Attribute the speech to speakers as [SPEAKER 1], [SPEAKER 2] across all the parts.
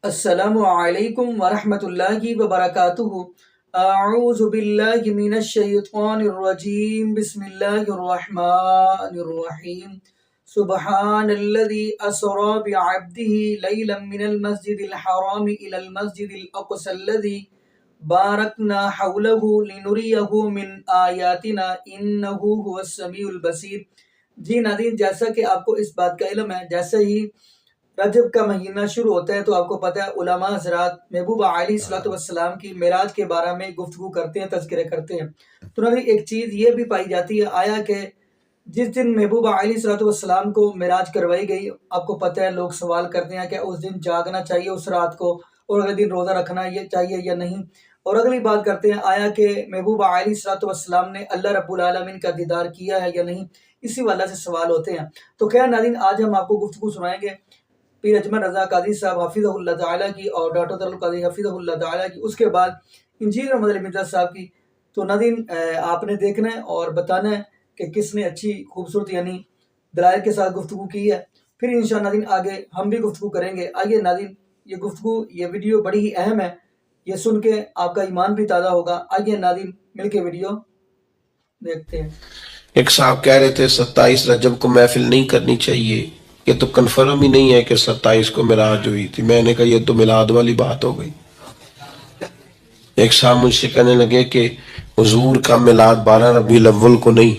[SPEAKER 1] السلام علیکم ورحمۃ اللہ وبرکاتہ۔ اعوذ باللہ من الشیطان الرجیم، بسم اللہ الرحمن الرحیم۔ سبحان الذی اسری بعبدہ لیلا من المسجد الحرام الی المسجد الاقصی الذی بارکنا حولہ لنریہ من آیاتنا انہ هو السمیع البصیر۔ جی ناظرین، جیسا کہ آپ کو اس بات کا علم ہے، جیسے ہی رجب کا مہینہ شروع ہوتا ہے تو آپ کو پتہ ہے علماء حضرات محبوب علیہ السلام کی معراج کے بارے میں گفتگو کرتے ہیں، تذکرے کرتے ہیں۔ تو ناظرین، ایک چیز یہ بھی پائی جاتی ہے، آیا کہ جس دن محبوب علیہ السلام کو معراج کروائی گئی، آپ کو پتہ ہے لوگ سوال کرتے ہیں کہ اس دن جاگنا چاہیے اس رات کو، اور اگلے دن روزہ رکھنا یہ چاہیے یا نہیں۔ اور اگلی بات کرتے ہیں، آیا کہ محبوب علیہ السلام نے اللہ رب العالمین کا دیدار کیا ہے یا نہیں، اسی وجہ سے سوال ہوتے ہیں۔ تو خیر ناظرین، آج ہم آپ کو گفتگو سنائیں گے پیر اجمل رضا قادری صاحب حفظہ اللہ تعالیٰ کی اور ڈاکٹر طارق القادری حفظہ اللہ تعالیٰ کی، اس کے بعد انجینئر محمد علی مرزا صاحب کی۔ تو ناظرین، آپ نے دیکھنا ہے اور بتانا ہے کہ کس نے اچھی خوبصورت یعنی دلائل کے ساتھ گفتگو کی ہے، پھر انشاءاللہ ناظرین آگے ہم بھی گفتگو کریں گے۔ آئیے ناظرین، یہ گفتگو، یہ ویڈیو بڑی ہی اہم ہے، یہ سن کے آپ کا ایمان بھی تازہ ہوگا۔ آئیے ناظرین مل کے ویڈیو دیکھتے ہیں۔
[SPEAKER 2] ایک صاحب کہہ رہے تھے 27 رجب کو محفل نہیں کرنی چاہیے، یہ تو کنفرم ہی نہیں ہے کہ 27 کو معراج ہوئی تھی۔ میں نے کہا یہ تو میلاد والی بات ہو گئی۔ ایک صاحب مجھ سے کہنے لگے کہ حضور کا میلاد 12 ربیع الاول کو نہیں۔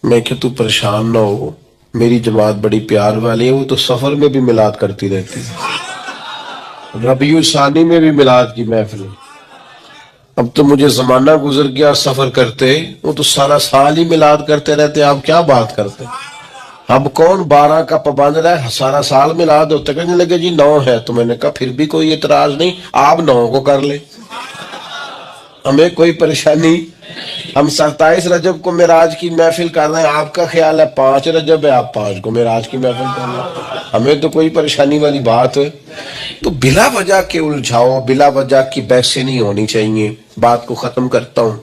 [SPEAKER 2] میں کہ تو پریشان نہ ہو، میری جماعت بڑی پیار والی ہے، وہ تو سفر میں بھی میلاد کرتی رہتی ہے، ربیع الثانی میں بھی میلاد کی محفل ہے۔ اب تو مجھے زمانہ گزر گیا سفر کرتے، وہ تو سارا سال ہی میلاد کرتے رہتے، آپ کیا بات کرتے؟ اب کون 12 کا پابند ہے، سارا سال میلاد ہوتا؟ کہنے لگے جی 9 ہے۔ تو میں نے کہا پھر بھی کوئی اعتراض نہیں، آپ 9 کو کر لیں، ہمیں کوئی پریشانی۔ ہم 27 رجب کو معراج کی محفل کر رہے ہیں، آپ کا خیال ہے 5 رجب ہے، آپ 5 کو معراج کی محفل کر رہے ہیں، ہمیں تو کوئی پریشانی والی بات ہے۔ تو بلا وجہ کے الجھاؤ، بلا وجہ کی بحثیں نہیں ہونی چاہیے۔ بات کو ختم کرتا ہوں،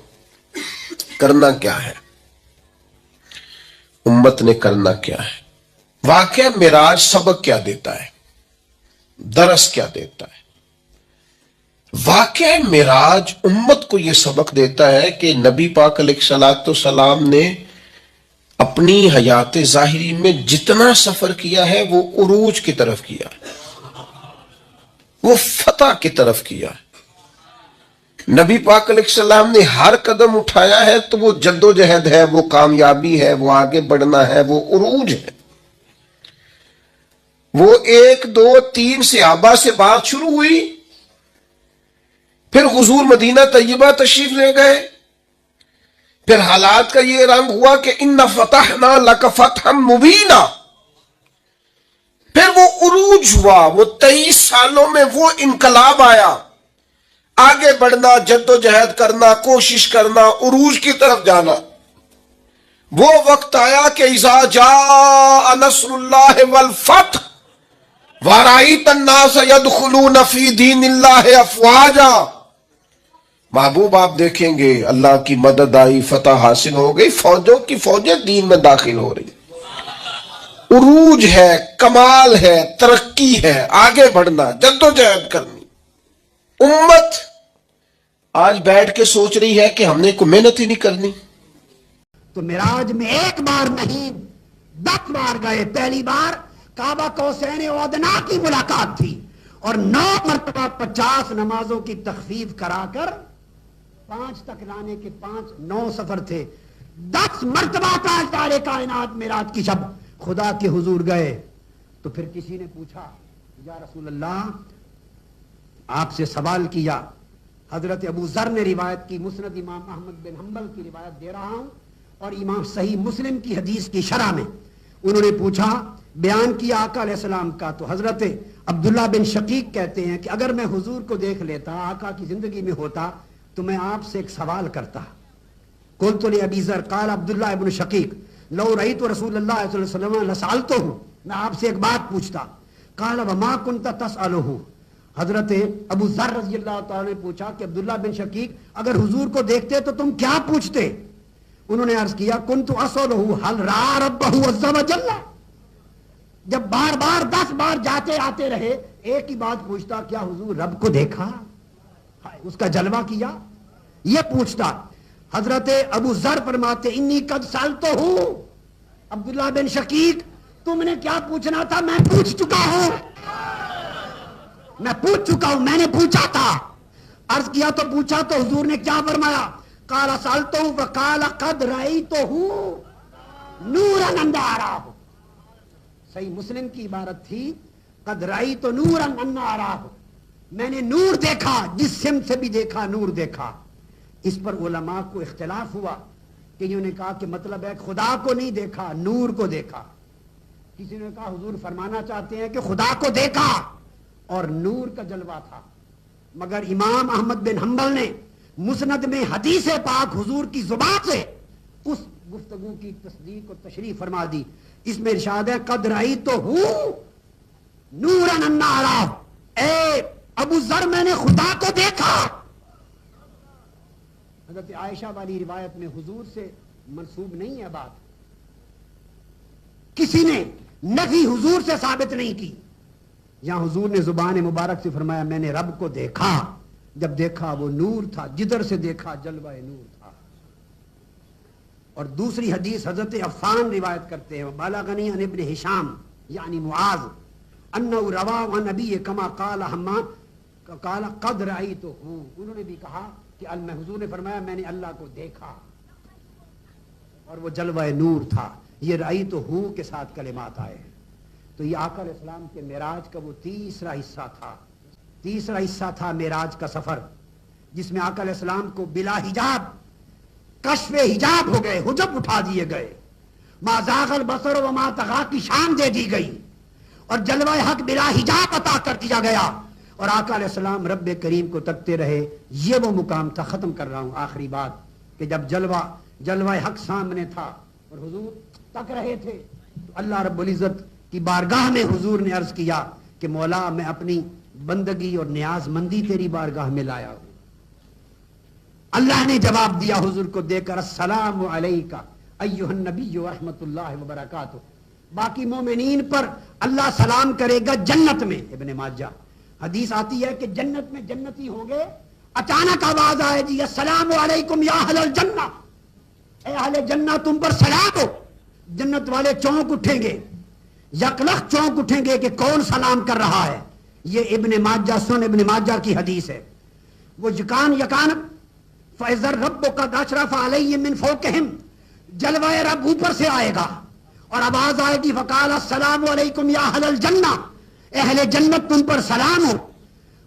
[SPEAKER 2] کرنا کیا ہے، امت نے کرنا کیا ہے؟ واقعہ معراج سبق کیا دیتا ہے، درس کیا دیتا ہے؟ واقعہ معراج امت کو یہ سبق دیتا ہے کہ نبی پاک علیہ السلام نے اپنی حیات ظاہری میں جتنا سفر کیا ہے وہ عروج کی طرف کیا ہے، وہ فتح کی طرف کیا ہے۔ نبی پاک علیہ السلام نے ہر قدم اٹھایا ہے تو وہ جد و جہد ہے، وہ کامیابی ہے، وہ آگے بڑھنا ہے، وہ عروج ہے۔ وہ 1 2 3 صحابہ سے بات شروع ہوئی، پھر حضور مدینہ طیبہ تشریف لے گئے، پھر حالات کا یہ رنگ ہوا کہ ان فتحنا لک فتحا مبینا، پھر وہ عروج ہوا، وہ 23 سالوں میں وہ انقلاب آیا، آگے بڑھنا، جد و جہد کرنا، کوشش کرنا، عروج کی طرف جانا۔ وہ وقت آیا کہ اذا جاء نصر اللہ والفتح ورأیت الناس يدخلون فی دین اللہ افواجا۔ محبوب آپ دیکھیں گے اللہ کی مدد آئی، فتح حاصل ہو گئی، فوجوں کی فوجیں دین میں داخل ہو رہی، عروج ہے، کمال ہے، ترقی ہے، آگے بڑھنا، جد و جہد کرنی۔ امت آج بیٹھ کے سوچ رہی ہے کہ ہم نے کوئی محنت ہی نہیں کرنی۔
[SPEAKER 3] تو معراج میں ایک بار نہیں 10 بار گئے۔ پہلی بار کعبہ قوسین ادنیٰ کی ملاقات تھی، اور 9 مرتبہ 50 نمازوں کی تخفیف کرا کر 5 تک لانے کے 9 سفر تھے۔ 10 مرتبہ تاجدار کائنات معراج کی شب خدا کے حضور گئے۔ تو پھر کسی نے پوچھا یا رسول اللہ، آپ سے سوال کیا، حضرت ابو ذر نے روایت کی، مسند امام احمد بن حنبل کی روایت دے رہا ہوں، اور امام صحیح مسلم کی حدیث کی شرح میں انہوں نے پوچھا، بیان کیا آقا علیہ السلام کا۔ تو حضرت عبداللہ بن شقیق کہتے ہیں کہ اگر میں حضور کو دیکھ لیتا، آقا کی زندگی میں ہوتا، تو میں آپ سے ایک سوال کرتا۔ قلت لأبی ذر، قال عبداللہ بن شقیق، لو رأیت رسول اللہ صلی اللہ علیہ وسلم لسألتہ، میں آپ سے ایک بات پوچھتا۔ قال وما كنت تسألہ، حضرت ابو ذر رضی اللہ تعالیٰ نے پوچھا کہ عبداللہ بن شقیق اگر حضور کو دیکھتے تو تم کیا پوچھتے؟ انہوں نے عرض کیا، کنت اسألہ هل رأى ربہ عز وجل، جب بار بار 10 بار جاتے آتے رہے، ایک ہی بات پوچھتا، کیا حضور رب کو دیکھا؟ اس کا جلوہ کیا؟ یہ پوچھتا۔ حضرت ابو ذر فرماتے انی قد سالتو ہوں، عبداللہ بن شقیق تم نے کیا پوچھنا تھا میں پوچھ چکا ہوں، میں نے پوچھا تھا۔ عرض کیا تو پوچھا تو حضور نے کیا فرمایا؟ قال سالتو وقال قد رأیتہ نورا انا اراه۔ صحیح مسلم کی عبارت تھی قد رأیت نورا انا اراه، میں نے نور دیکھا، جس سمت سے بھی دیکھا نور دیکھا۔ اس پر علماء کو اختلاف ہوا، کئیوں نے کہا کہ مطلب ہے خدا کو نہیں دیکھا، نور کو دیکھا۔ کسی نے کہا حضور فرمانا چاہتے ہیں کہ خدا کو دیکھا اور نور کا جلوہ تھا۔ مگر امام احمد بن حنبل نے مسند میں حدیث پاک حضور کی زبان سے اس گفتگو کی تصدیق و تشریح فرما دی۔ اس میں ارشاد ہے قد رأیتہ نورا انا اراه، اے ابو ذر میں نے خدا کو دیکھا۔ حضرت عائشہ والی روایت میں حضور سے منسوب نہیں ہے بات، کسی نے نفی حضور سے ثابت نہیں کی۔ یہاں حضور نے زبان مبارک سے فرمایا میں نے رب کو دیکھا، جب دیکھا وہ نور تھا، جدھر سے دیکھا جلوہ نور تھا۔ اور دوسری حدیث حضرت عفان روایت کرتے ہیں، بلغنی عن ابن ہشام یعنی معاذ انہ روا عن نبی کما قال حمام قال قد رأیتہ، انہوں نے بھی کہا کہ حضور نے فرمایا میں نے اللہ کو دیکھا اور وہ جلوہ نور تھا۔ یہ رأیتہ کے ساتھ کلمات آئے ہیں۔ تو یہ آقا علیہ السلام کے معراج کا وہ تیسرا حصہ تھا معراج کا سفر، جس میں آقا علیہ السلام کو بلا حجاب کشف حجاب ہو گئے، حجب اٹھا دیے گئے، ما زاغ البصر وما طغى کی شان دے دی گئی اور جلوہ حق بلا حجاب عطا کر دیا گیا، اور آقا علیہ السلام رب کریم کو تکتے رہے۔ یہ وہ مقام تھا۔ ختم کر رہا ہوں آخری بات کہ جب جلوہ حق سامنے تھا اور حضور تک رہے تھے تو اللہ رب العزت کی بارگاہ میں حضور نے عرض کیا کہ مولا میں اپنی بندگی اور نیاز مندی تیری بارگاہ میں لایا ہوں۔ اللہ نے جواب دیا حضور کو دے کر السلام علیکہ ایھا النبی ورحمۃ اللہ وبرکاتہ۔ باقی مومنین پر اللہ سلام کرے گا جنت میں۔ ابن ماجہ حدیث آتی ہے کہ جنت میں جنتی ہوں گے، اچانک آواز آئے گی السلام علیکم یا اہل الجنہ، اے اہل جنہ تم پر سلام ہو۔ جنت والے چونک اٹھیں گے، یکلخ چونک اٹھیں گے کہ کون سلام کر رہا ہے۔ یہ ابن ماجہ سن ابن ماجہ کی حدیث ہے۔ وہ یکان فَإِذَا الرَّبُّ قَدْ أَشْرَفَ عَلَيْهِمْ مِنْ فَوْقِهِمْ، جلوہ رب اوپر سے آئے گا اور آواز آئے گی فَقَالَ السَّلَامُ عَلَيْكُمْ يَا أَهْلَ الْجَنَّةِ، اہل جنت تم پر سلام ہو۔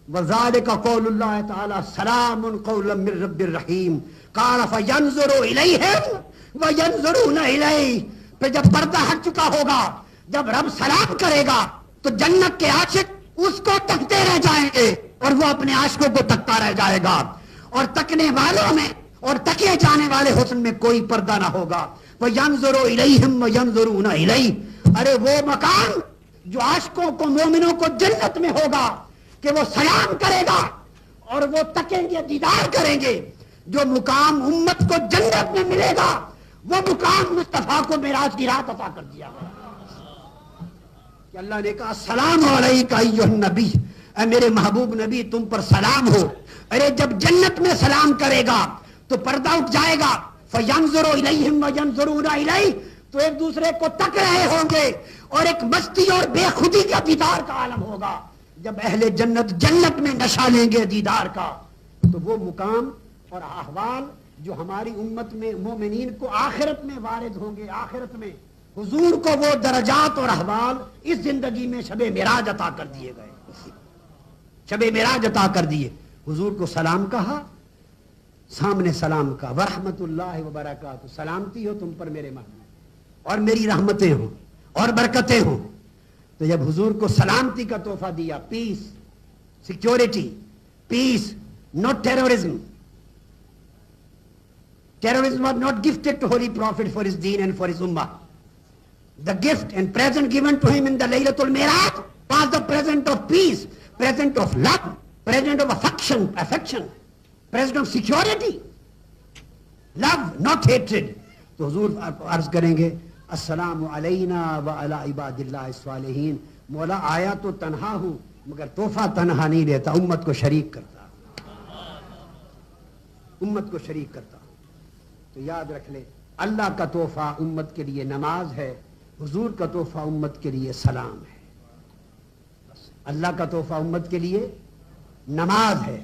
[SPEAKER 3] وَذَلِكَ قَوْلُ اللَّهِ تَعَالَى سَلَامٌ قَوْلًا مِّن رَّبٍّ رَّحِيمٍ قَالَ فَيَنظُرُ إِلَيْهِمْ وَيَنظُرُونَ إِلَيْهِ، پھر جب پردہ ہٹ چکا ہوگا، جب رب سلام کرے گا تو جنت کے عاشق اس کو تکتے رہ جائیں گے اور وہ اپنے عاشقوں کو تکتا رہ جائے گا، اور تکنے والوں میں اور تکے جانے والے حسن میں کوئی پردہ نہ ہوگا۔ وَيَنظُرُ إِلَيْهِمْ وَيَنظُرُونَ إِلَيْهِ، ارے وہ مقام جو عاشقوں کو مومنوں کو جنت میں ہوگا کہ وہ سلام کرے گا اور وہ تکیں گے، دیدار کریں گے۔ جو مقام امت کو جنت میں ملے گا وہ مقام مصطفیٰ کو معراج کی رات عطا کر دیا گیا کہ اللہ نے کہا السلام علیکہ ایھا النبی، اے میرے محبوب نبی تم پر سلام ہو۔ ارے جب جنت میں سلام کرے گا تو پردہ اٹھ جائے گا، فَيَنظُرُ إِلَيْهِمْ وَيَنظُرُونَ إِلَيْهِ، تو ایک دوسرے کو تک رہے ہوں گے اور ایک مستی اور بے خودی کا دیدار کا عالم ہوگا۔ جب اہل جنت جنت میں نشہ لیں گے دیدار کا تو وہ مقام اور احوال جو ہماری امت میں مومنین کو آخرت میں وارد ہوں گے، آخرت میں حضور کو وہ درجات اور احوال اس زندگی میں شب معراج عطا کر دیے گئے، شب معراج عطا کر دیے۔ حضور کو سلام کہا، سامنے سلام کا ورحمت اللہ وبرکاتہ، سلامتی ہو تم پر میرے محبوب اور میری رحمتیں ہوں اور برکتیں ہوں۔ تو جب حضور کو سلامتی کا تحفہ دیا، peace, security, peace, not terrorism. Terrorism was not gifted to Holy Prophet for his deen and for his ummah. The gift and present given to him in the Laylatul Miraj was the present of peace, present of love, present of affection, present of security, love, not hatred. تو حضور عرض کریں گے السلام علینا وعلی عباد اللہ الصالحین. مولا آیا تو تنہا ہوں مگر تحفہ تنہا نہیں لیتا، امت کو شریک کرتا، امت کو شریک کرتا. تو یاد رکھ لے، اللہ کا تحفہ امت کے لیے نماز ہے، حضور کا تحفہ امت کے لیے سلام ہے. بس اللہ کا تحفہ امت کے لیے نماز ہے،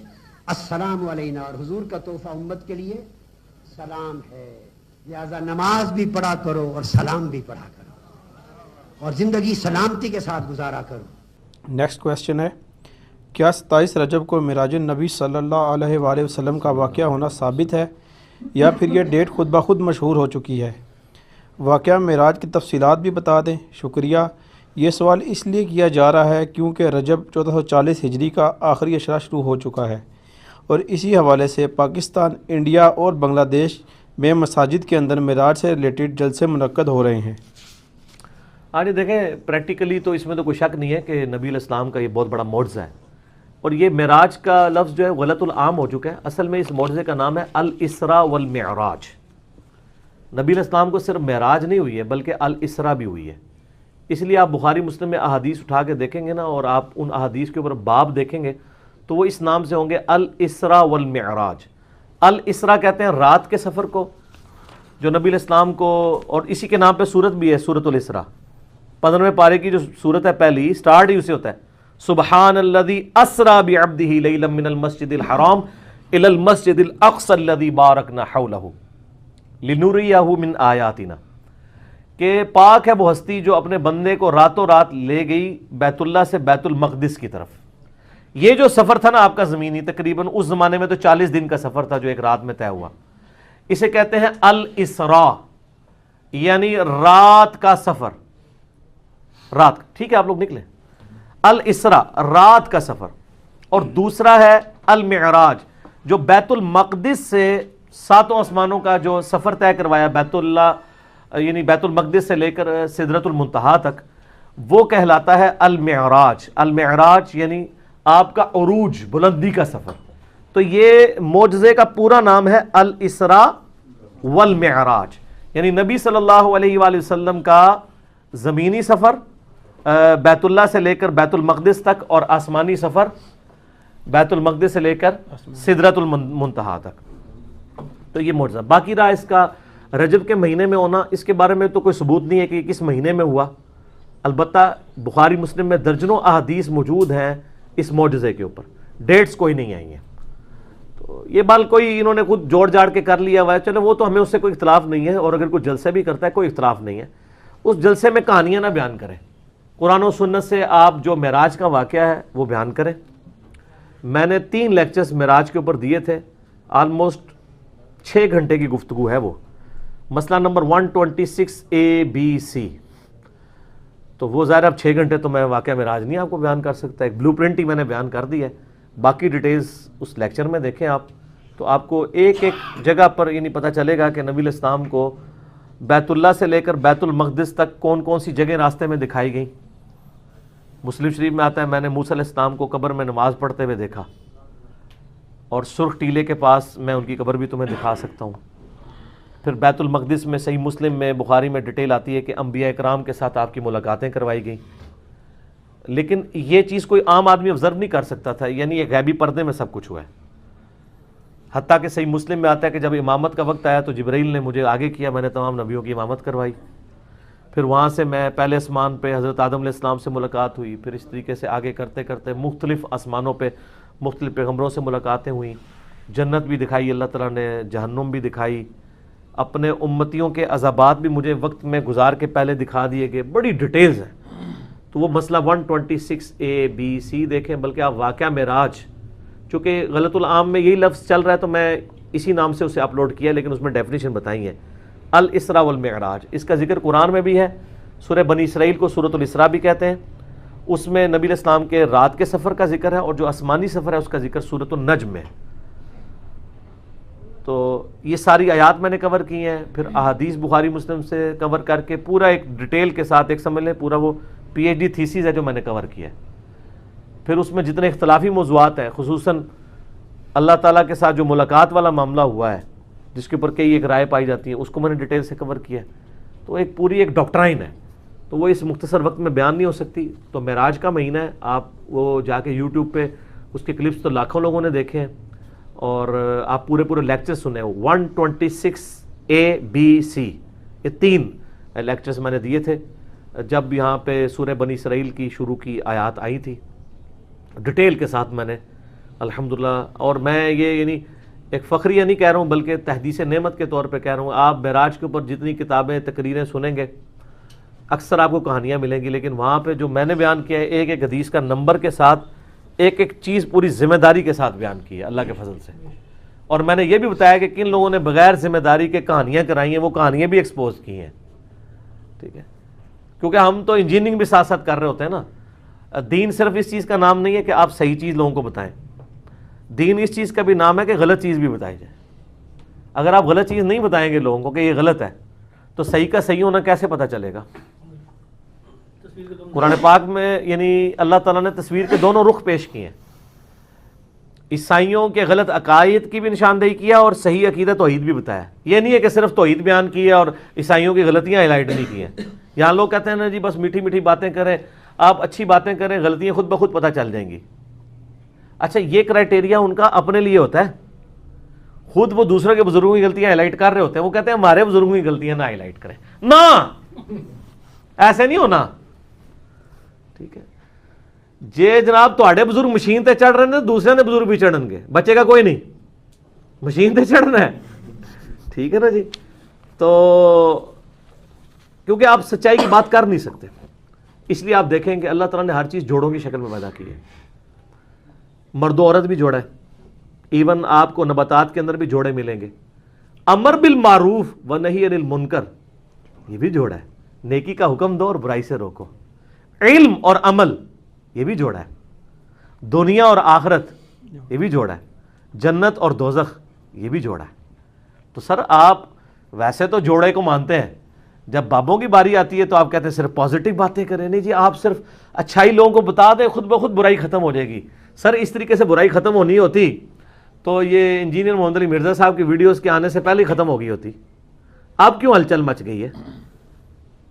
[SPEAKER 3] السلام علینا، اور حضور کا تحفہ امت کے لیے سلام ہے. لہذا نماز بھی پڑھا کرو اور سلام بھی پڑھا کرو اور زندگی سلامتی کے ساتھ گزارا کرو.
[SPEAKER 4] نیکسٹ کویسچن ہے، کیا 27 رجب کو معراج النبی صلی اللہ علیہ وآلہ وسلم کا واقعہ ہونا ثابت ہے یا پھر یہ ڈیٹ خود بخود مشہور ہو چکی ہے؟ واقعہ معراج کی تفصیلات بھی بتا دیں، شکریہ. یہ سوال اس لیے کیا جا رہا ہے کیونکہ رجب 1440 ہجری کا آخری اشرہ شروع ہو چکا ہے اور اسی حوالے سے پاکستان، انڈیا اور بنگلہ دیش میں مساجد کے اندر معراج سے ریلیٹڈ جلسے منعقد ہو رہے ہیں.
[SPEAKER 5] ہاں جی، دیکھیں پریکٹیکلی تو اس میں تو کوئی شک نہیں ہے کہ نبی علیہ السلام کا یہ بہت بڑا معجزہ ہے، اور یہ معراج کا لفظ جو ہے غلط العام ہو چکا ہے. اصل میں اس معجزے کا نام ہے الاسراء والمعراج. نبی علیہ السلام کو صرف معراج نہیں ہوئی ہے بلکہ الاسراء بھی ہوئی ہے. اس لیے آپ بخاری مسلم میں احادیث اٹھا کے دیکھیں گے نا، اور آپ ان احادیث کے اوپر باب دیکھیں گے تو وہ اس نام سے ہوں گے الاسراء والمعراج. الاسراء کہتے ہیں رات کے سفر کو، جو نبی علیہ السلام کو، اور اسی کے نام پہ سورت بھی ہے، سورۃ الاسراء. 15ویں پارے کی جو سورت ہے پہلی، سٹارٹ ہی اسے ہوتا ہے سبحان الذی اسرا بعبدہ لیلا من المسجد الحرام الی المسجد الاقصی الذی بارکنا حولہ لنریہ من آیاتنا، کہ پاک ہے وہ ہستی جو اپنے بندے کو راتوں رات لے گئی بیت اللہ سے بیت المقدس کی طرف. یہ جو سفر تھا نا آپ کا زمینی، تقریباً اس زمانے میں تو 40 دن کا سفر تھا جو ایک رات میں طے ہوا. اسے کہتے ہیں الاسراء، یعنی رات کا سفر. رات، ٹھیک ہے آپ لوگ نکلیں. الاسراء رات کا سفر. اور دوسرا ہے المعراج، جو بیت المقدس سے 7 آسمانوں کا جو سفر طے کروایا، بیت اللہ یعنی بیت المقدس سے لے کر سدرۃ المنتہا تک، وہ کہلاتا ہے المعراج. المعراج یعنی آپ کا عروج، بلندی کا سفر. تو یہ معجزے کا پورا نام ہے الاسراء والمعراج، یعنی نبی صلی اللہ علیہ وآلہ وسلم کا زمینی سفر بیت اللہ سے لے کر بیت المقدس تک، اور آسمانی سفر بیت المقدس سے لے کر سدرۃ المنتہا تک. تو یہ معجزہ. باقی رہا اس کا رجب کے مہینے میں ہونا، اس کے بارے میں تو کوئی ثبوت نہیں ہے کہ کس مہینے میں ہوا. البتہ بخاری مسلم میں درجنوں احادیث موجود ہیں اس معجزے کے اوپر، ڈیٹس کوئی نہیں آئی ہیں. تو یہ بال کوئی انہوں نے خود جوڑ جاڑ کے کر لیا ہوا ہے، چلو وہ تو ہمیں اس سے کوئی اختلاف نہیں ہے، اور اگر کوئی جلسے بھی کرتا ہے کوئی اختلاف نہیں ہے. اس جلسے میں کہانیاں نہ بیان کریں، قرآن و سنت سے آپ جو معراج کا واقعہ ہے وہ بیان کریں. میں نے 3 لیکچرز معراج کے اوپر دیے تھے، آلموسٹ 6 گھنٹے کی گفتگو ہے وہ. مسئلہ نمبر 126ABC. تو وہ ظاہر اب 6 گھنٹے تو میں واقعہ معراج نہیں آپ کو بیان کر سکتا، ایک بلو پرنٹ ہی میں نے بیان کر دی ہے. باقی ڈیٹیلز اس لیکچر میں دیکھیں آپ، تو آپ کو ایک ایک جگہ پر یعنی پتہ چلے گا کہ نبی علیہ السلام کو بیت اللہ سے لے کر بیت المقدس تک کون کون سی جگہیں راستے میں دکھائی گئیں. مسلم شریف میں آتا ہے میں نے موسیٰ علیہ السلام کو قبر میں نماز پڑھتے ہوئے دیکھا، اور سرخ ٹیلے کے پاس میں ان کی قبر بھی تمہیں دکھا سکتا ہوں. پھر بیت المقدس میں صحیح مسلم میں، بخاری میں ڈیٹیل آتی ہے کہ انبیاء کرام کے ساتھ آپ کی ملاقاتیں کروائی گئیں. لیکن یہ چیز کوئی عام آدمی آبزرو نہیں کر سکتا تھا، یعنی یہ غیبی پردے میں سب کچھ ہوا ہے. حتیٰ کہ صحیح مسلم میں آتا ہے کہ جب امامت کا وقت آیا تو جبرائیل نے مجھے آگے کیا، میں نے تمام نبیوں کی امامت کروائی. پھر وہاں سے میں پہلے آسمان پہ حضرت آدم علیہ السلام سے ملاقات ہوئی، پھر اس طریقے سے آگے کرتے کرتے مختلف آسمانوں پہ مختلف پیغمبروں سے ملاقاتیں ہوئیں. جنت بھی دکھائی اللہ تعالیٰ نے، جہنم بھی دکھائی، اپنے امتیوں کے عذابات بھی مجھے وقت میں گزار کے پہلے دکھا دیے گئے. بڑی ڈیٹیلز ہیں. تو وہ مسئلہ 126ABC دیکھیں. بلکہ آپ واقعہ معراج، چونکہ غلط العام میں یہی لفظ چل رہا ہے تو میں اسی نام سے اسے اپلوڈ کیا، لیکن اس میں ڈیفینیشن بتائی ہے الاسراء والمعراج. اس کا ذکر قرآن میں بھی ہے. سورہ بنی اسرائیل کو سورۃ الاسراء بھی کہتے ہیں. اس میں نبی علیہ السلام کے رات کے سفر کا ذکر ہے، اور جو آسمانی سفر ہے اس کا ذکر سورۃ النجم میں. تو یہ ساری آیات میں نے کور کی ہیں. پھر احادیث بخاری مسلم سے کور کر کے پورا ایک ڈیٹیل کے ساتھ، ایک سمجھ لیں پورا وہ PhD تھیسیز ہے جو میں نے کور کیا ہے. پھر اس میں جتنے اختلافی موضوعات ہیں، خصوصاً اللہ تعالیٰ کے ساتھ جو ملاقات والا معاملہ ہوا ہے جس کے اوپر کئی ایک رائے پائی جاتی ہیں، اس کو میں نے ڈیٹیل سے کور کیا ہے. تو ایک پوری ایک ڈاکٹرائن ہے، تو وہ اس مختصر وقت میں بیان نہیں ہو سکتی. تو معراج کا مہینہ ہے، آپ وہ جا کے یوٹیوب پہ اس کے کلپس تو لاکھوں لوگوں نے دیکھے ہیں، اور آپ پورے لیکچر سنے. 126 ABC یہ 3 لیکچرز میں نے دیے تھے جب یہاں پہ سورہ بنی اسرائیل کی شروع کی آیات آئی تھی، ڈیٹیل کے ساتھ میں نے الحمدللہ. اور میں یہ یعنی ایک فخریہ نہیں کہہ رہا ہوں بلکہ تحدیث نعمت کے طور پہ کہہ رہا ہوں. آپ معراج کے اوپر جتنی کتابیں تقریریں سنیں گے اکثر آپ کو کہانیاں ملیں گی، لیکن وہاں پہ جو میں نے بیان کیا ہے ایک ایک حدیث کا نمبر کے ساتھ ایک ایک چیز پوری ذمہ داری کے ساتھ بیان کی ہے اللہ کے فضل سے. اور میں نے یہ بھی بتایا کہ کن لوگوں نے بغیر ذمہ داری کے کہانیاں کرائی ہیں، وہ کہانیاں بھی ایکسپوز کی ہیں. ٹھیک ہے، کیونکہ ہم تو انجینئرنگ بھی ساتھ ساتھ کر رہے ہوتے ہیں نا. دین صرف اس چیز کا نام نہیں ہے کہ آپ صحیح چیز لوگوں کو بتائیں، دین اس چیز کا بھی نام ہے کہ غلط چیز بھی بتائی جائے. اگر آپ غلط چیز نہیں بتائیں گے لوگوں کو کہ یہ غلط ہے تو صحیح کا صحیح ہونا کیسے پتہ چلے گا؟ قرآن پاک میں یعنی اللہ تعالیٰ نے تصویر کے دونوں رخ پیش کیے ہیں. عیسائیوں کے غلط عقائد کی بھی نشاندہی کیا اور صحیح عقیدہ توحید بھی بتایا. یہ نہیں ہے کہ صرف توحید بیان کی ہے اور عیسائیوں کی غلطیاں ہائی لائٹ نہیں کی ہیں. یہاں لوگ کہتے ہیں نا جی بس میٹھی میٹھی باتیں کریں، آپ اچھی باتیں کریں، غلطیاں خود بخود پتہ چل جائیں گی. اچھا یہ کرائٹیریا ان کا اپنے لیے ہوتا ہے، خود وہ دوسروں کے بزرگوں کی غلطیاں ہائی لائٹ کر رہے ہوتے ہیں، وہ کہتے ہیں ہمارے بزرگوں کی غلطیاں نہ ہائی لائٹ کریں. نہ، ایسے نہیں ہونا. ٹھیک ہے جے جناب تواڈے بزرگ مشین تے چڑھ رہے ہیں دوسرے نے بزرگ بھی چڑھن گے، بچے گا کوئی نہیں، مشین تے چڑھنا ہے. ٹھیک ہے نا جی. تو کیونکہ آپ سچائی کی بات کر نہیں سکتے، اس لیے آپ دیکھیں کہ اللہ تعالیٰ نے ہر چیز جوڑوں کی شکل میں پیدا کی ہے. مرد و عورت بھی جوڑا ہے، ایون آپ کو نباتات کے اندر بھی جوڑے ملیں گے. امر بالمعروف و نہی عن المنکر یہ بھی جوڑا ہے، نیکی کا حکم دو اور برائی سے روکو. علم اور عمل یہ بھی جوڑا ہے. دنیا اور آخرت یہ بھی جوڑا ہے. جنت اور دوزخ یہ بھی جوڑا ہے. تو سر آپ ویسے تو جوڑے کو مانتے ہیں، جب بابوں کی باری آتی ہے تو آپ کہتے ہیں صرف پازیٹیو باتیں کریں. نہیں جی، آپ صرف اچھائی لوگوں کو بتا دیں خود بخود برائی ختم ہو جائے گی. سر اس طریقے سے برائی ختم ہونی ہوتی تو یہ انجینئر محمد علی مرزا صاحب کی ویڈیوز کے آنے سے پہلے ہی ختم ہو گئی ہوتی. آپ کیوں ہلچل مچ گئی ہے؟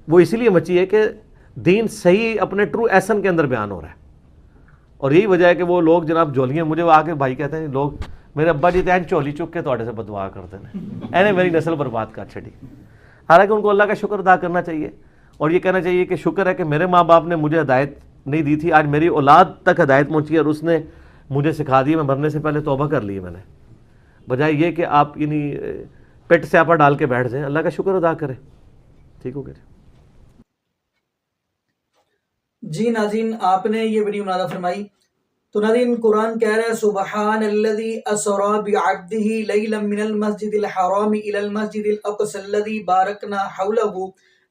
[SPEAKER 5] وہ اسی لیے مچی ہے کہ دین صحیح اپنے ٹرو ایسن کے اندر بیان ہو رہا ہے. اور یہی وجہ ہے کہ وہ لوگ جناب جولیاں مجھے وہ آ کے بھائی کہتے ہیں لوگ میرے ابا جی تین چولی چک کے تواڈے سے بدوا کرتے ہیں، اینے میری نسل برباد کر چھڑی. حالانکہ ان کو اللہ کا شکر ادا کرنا چاہیے اور یہ کہنا چاہیے کہ شکر ہے کہ میرے ماں باپ نے مجھے ہدایت نہیں دی تھی، آج میری اولاد تک ہدایت پہنچی ہے اور اس نے مجھے سکھا دی. میں مرنے سے پہلے توبہ کر لی میں نے، بجائے یہ کہ آپ یعنی پیٹ سے آپا ڈال کے بیٹھ جائیں. اللہ کا شکر ادا کریں. ٹھیک ہو گیا
[SPEAKER 1] جی ناظرین، آپ نے یہ ویڈیو منادہ فرمائی. تو ناظرین قرآن کہہ رہا ہے سبحان الذی اسرا بعبدہ لیلا من المسجد الحرام الی المسجد الاقصی الذی بارکنا حولہ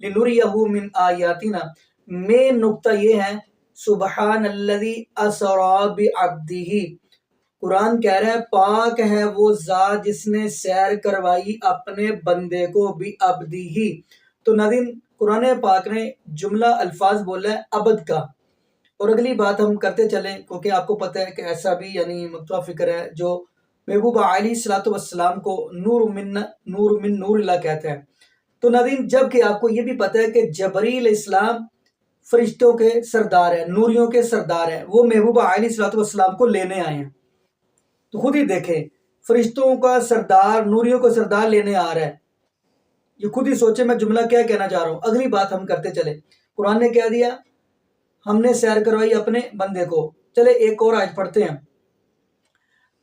[SPEAKER 1] لنریہ من آیاتنا. مین نقطہ یہ ہے سبحان الذی اسرا بعبدہ. قرآن کہہ رہا ہے پاک ہے وہ ذات جس نے سیر کروائی اپنے بندے کو بعبدہ. تو ناظرین قرآن پاک نے جملہ الفاظ بولا ہے عبد کا. اور اگلی بات ہم کرتے چلیں کیونکہ آپ کو پتہ ہے کہ ایسا بھی یعنی مکتوب فکر ہے جو محبوب علیہ الصلوۃ والسلام کو نور من نور اللہ کہتا ہے. تو ناظرین جب کہ آپ کو یہ بھی پتہ ہے کہ جبریل اسلام فرشتوں کے سردار ہیں، نوریوں کے سردار ہیں، وہ محبوب علیہ الصلوۃ والسلام کو لینے آئے ہیں. تو خود ہی دیکھیں فرشتوں کا سردار نوریوں کو سردار لینے آ رہا ہے. یہ خود ہی سوچے میں جملہ کیا کہنا چاہ رہا ہوں. اگلی بات ہم کرتے چلے. قرآن نے کہہ دیا ہم نے سیر کروائی اپنے بندے کو. چلے ایک اور آیت پڑھتے ہیں.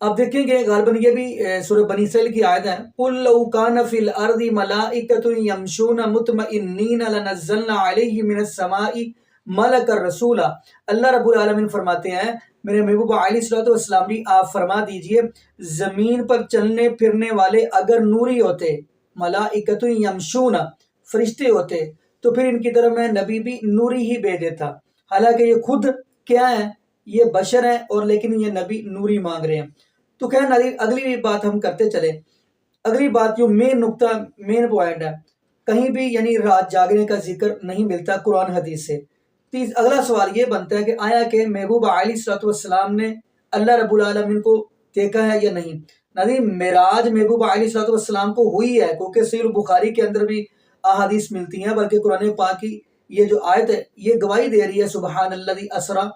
[SPEAKER 1] آپ دیکھیں گے غالباً یہ بھی سورہ بنی اسرائیل کی آیت ہے. قُلْ لَوْ كَانَ فِي الْأَرْضِ مَلَائِكَةٌ يَمْشُونَ مُطْمَئِنِّينَ لَنَزَّلْنَا عَلَيْهِم مِّنَ السَّمَاءِ مَلَكًا رَسُولًا. اللہ رب العالمین فرماتے ہیں میرے محبوب علیہ الصلوۃ والسلام بھی آپ فرما دیجئے زمین پر چلنے پھرنے والے اگر نوری ہوتے، ملائکۃ یمشون فرشتے ہوتے، تو پھر ان کی طرف میں نبی بھی نوری ہی بھیج دیتا. حالانکہ یہ خود کیا ہے، یہ بشر ہیں اور لیکن یہ نبی نوری مانگ رہے ہیں. تو خیر ناظرین اگلی بات ہم کرتے چلے. اگلی بات جو مین نقطہ مین پوائنٹ ہے، کہیں بھی یعنی رات جاگنے کا ذکر نہیں ملتا قرآن حدیث سے. اگلا سوال یہ بنتا ہے کہ آیا کہ محبوب علیہ الصلوۃ والسلام نے اللہ رب العالمین کو دیکھا ہے یا نہیں؟ ناظرین معراج محبوب علیہ الصلوۃ والسلام کو ہوئی ہے کیونکہ صحیح بخاری کے اندر بھی احادیث ملتی ہیں، بلکہ قرآن پاک کی یہ جو آیت ہے یہ گواہی دے رہی ہے سبحان الذی اسریٰ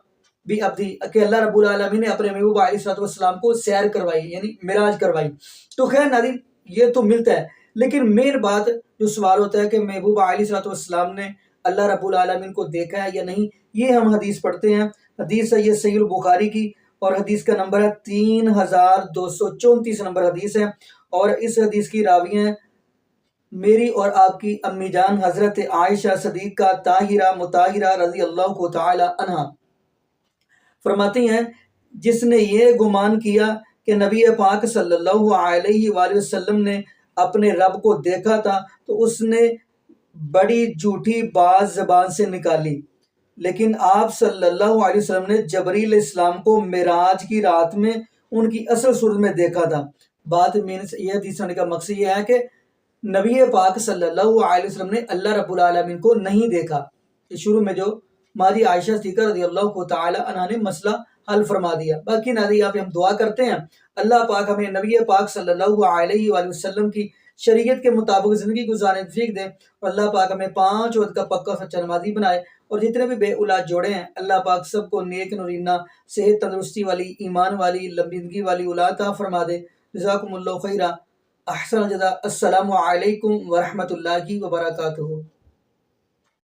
[SPEAKER 1] بعبدہ، کہ اللہ رب العالمین نے اپنے محبوب علیہ الصلوۃ والسلام کو سیر کروائی، یعنی معراج کروائی۔ تو خیر ناظرین یہ تو ملتا ہے، لیکن مین بات جو سوال ہوتا ہے کہ محبوب علیہ الصلوۃ والسلام نے اللہ رب العالمین کو دیکھا ہے یا نہیں، یہ ہم حدیث پڑھتے ہیں۔ حدیث ہے یہ صحیح البخاری کی، اور حدیث کا نمبر ہے 3234 نمبر حدیث ہے، اور اس حدیث کی راوی ہیں میری اور آپ کی امی جان حضرت عائشہ صدیقہ طاہرہ مطہرہ رضی اللہ تعالی عنہا۔ فرماتی ہیں جس نے یہ گمان کیا کہ نبی پاک صلی اللہ علیہ وآلہ وسلم نے اپنے رب کو دیکھا تھا تو اس نے بڑی جھوٹی بات زبان سے نکالی، لیکن آپ صلی اللہ علیہ وسلم نے جبریل علیہ السلام کو معراج کی رات میں ان کی اصل صورت میں دیکھا تھا۔ بات یہ حدیث ہونے کا مقصد یہ ہے کہ نبی پاک صلی اللہ علیہ وسلم نے اللہ رب العالمین کو نہیں دیکھا۔ شروع میں جو مادی عائشہ صدیقہ رضی اللہ تعالی عنہ نے مسئلہ حل فرما دیا۔ باقی ناظرین یہاں پہ ہم دعا کرتے ہیں اللہ پاک ہمیں نبی پاک صلی اللہ علیہ وآلہ وسلم کی شریعت کے مطابق زندگی گزارنے کی توفیق دے، اور اللہ پاک ہمیں 5 وقت کا پکا سچا نمازی بنائے، اور جتنے بھی بے اولاد جوڑے ہیں اللہ پاک سب کو نیک نورینہ صحت تندرستی والی ایمان والی لمبی زندگی والی اولاد عطا فرما دے۔ جزاکم اللہ خیرہ، احسن الجزاء۔ السلام علیکم ورحمۃ اللہ وبرکاتہ۔